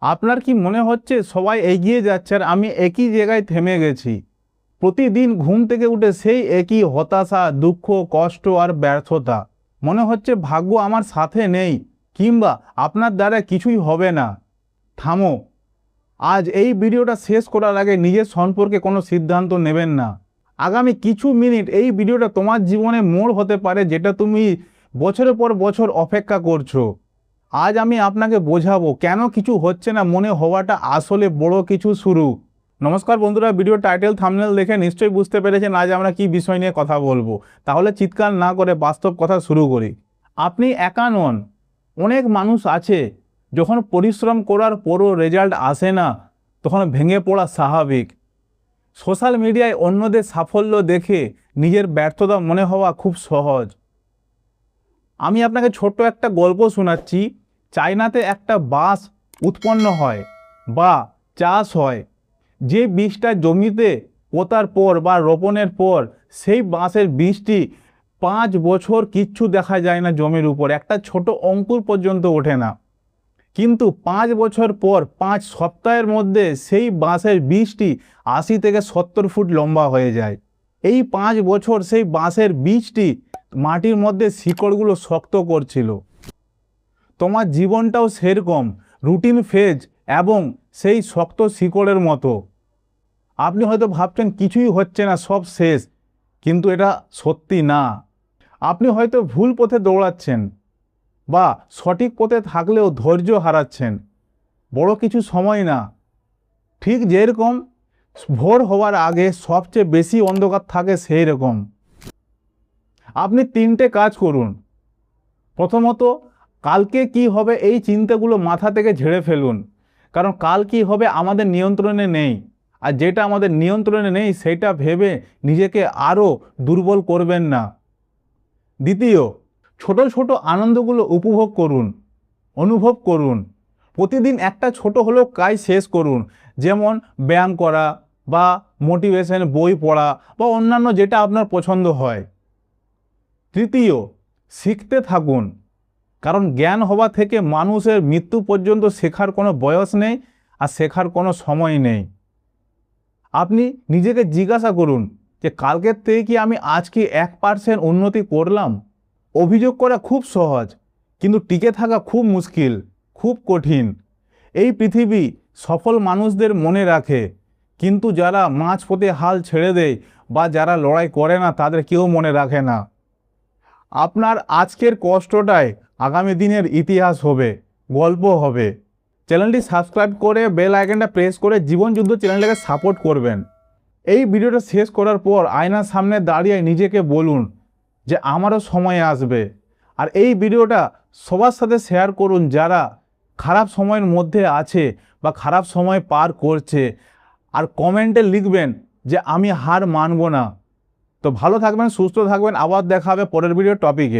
আপনার কি মনে হচ্ছে সবাই এগিয়ে যাচ্ছে আর আমি একই জায়গায় থেমে গেছি? প্রতিদিন ঘুম থেকে উঠে সেই একই হতাশা, দুঃখ, কষ্ট আর ব্যর্থতা। মনে হচ্ছে ভাগ্য আমার সাথে নেই, কিংবা আপনার দ্বারা কিছুই হবে না। থামো। আজ এই ভিডিওটা শেষ করার আগে নিজের সম্পর্কে কোনো সিদ্ধান্ত নেবেন না। আগামী কিছু মিনিট এই ভিডিওটা তোমার জীবনে মোড় হতে পারে, যেটা তুমি বছরের পর বছর অপেক্ষা করছো। আজ আমি আপনাকে বোঝাবো কেন কিছু হচ্ছে না মনে হওয়াটা আসলে বড় কিছু শুরু। নমস্কার বন্ধুরা, ভিডিও টাইটেল থাম্বনেল দেখে নিশ্চয়ই বুঝতে পেরেছেন আজ আমরা কি বিষয় নিয়ে কথা বলবো। তাহলে চিৎকার না করে বাস্তব কথা শুরু করি। আপনি একা নন, অনেক মানুষ আছে যখন পরিশ্রম করার পরও রেজাল্ট আসে না, তখন ভেঙে পড়া স্বাভাবিক। সোশ্যাল মিডিয়ায় অন্যদের সাফল্য দেখে নিজের ব্যর্থতা মনে হওয়া খুব সহজ। আমি আপনাকে ছোট্ট একটা গল্প শোনাচ্ছি। চায়নাতে একটা বাঁশ উৎপন্ন হয় বা চাষ হয়। যে বীজটা জমিতে পোতার পর বা রোপণের পর সেই বাঁশের বীজটি 5 বছর কিচ্ছু দেখা যায় না, জমির উপর একটা ছোট অঙ্কুর পর্যন্ত ওঠে না। কিন্তু 5 বছর পর 5 সপ্তাহের মধ্যে সেই বাঁশের বীজটি 80 থেকে 70 ফুট লম্বা হয়ে যায়। এই 5 বছর সেই বাঁশের বীজটি মাটির মধ্যে শিকড়গুলো শক্ত করছিল। তোমার জীবনটাও সেরকম, রুটিন ফেজ এবং সেই শক্ত শিকড়ের মতো। আপনি হয়তো ভাবছেন কিছুই হচ্ছে না, সব শেষ, কিন্তু এটা সত্যি না। আপনি হয়তো ভুল পথে দৌড়াচ্ছেন বা সঠিক পথে থাকলেও ধৈর্য হারাচ্ছেন। বড় কিছু সময় না, ঠিক যেরকম ভোর হওয়ার আগে সবচেয়ে বেশি অন্ধকার থাকে সেই রকম। আপনি 3টে কাজ করুন। প্রথমত, কালকে কি হবে এই চিন্তাগুলো মাথা থেকে ঝেড়ে ফেলুন, কারণ কাল কি হবে আমাদের নিয়ন্ত্রণে নেই। আর যেটা আমাদের নিয়ন্ত্রণে নেই সেটা ভেবে নিজেকে আরও দুর্বল করবেন না। দ্বিতীয়, ছোট ছোট আনন্দগুলো উপভোগ করুন, অনুভব করুন। প্রতিদিন একটা ছোট হলেও কাজ শেষ করুন, যেমন ব্যায়াম করা বা মোটিভেশন বই পড়া বা অন্যান্য যেটা আপনার পছন্দ হয়। তৃতীয়, শিখতে থাকুন, কারণ জ্ঞান হওয়া থেকে মানুষের মৃত্যু পর্যন্ত শেখার কোনো বয়স নেই আর শেখার কোনো সময় নেই। আপনি নিজেকে জিজ্ঞাসা করুন যে কালকের থেকে কি আমি আজকে 1% উন্নতি করলাম? অভিযোগ করা খুব সহজ, কিন্তু টিকে থাকা খুব মুশকিল, খুব কঠিন। এই পৃথিবী সফল মানুষদের মনে রাখে, কিন্তু যারা মাঝপথে হাল ছেড়ে দেয় বা যারা লড়াই করে না তাদের কেউ মনে রাখে না। আপনার আজকের কষ্টটাই আগামী দিনের ইতিহাস হবে, গল্প হবে। চ্যানেলটি সাবস্ক্রাইব করে বেল আইকনটা প্রেস করে জীবনযুদ্ধ চ্যানেলটাকে সাপোর্ট করবেন। এই ভিডিওটা শেষ করার পর আয়নার সামনে দাঁড়িয়ে নিজেকে বলুন যে আমারও সময় আসবে। আর এই ভিডিওটা সবার সাথে শেয়ার করুন যারা খারাপ সময়ের মধ্যে আছে বা খারাপ সময় পার করছে। আর কমেন্টে লিখবেন যে আমি হার মানব না। তো ভালো থাকবেন, সুস্থ থাকবেন, আবার দেখা হবে পরের ভিডিও টপিকে।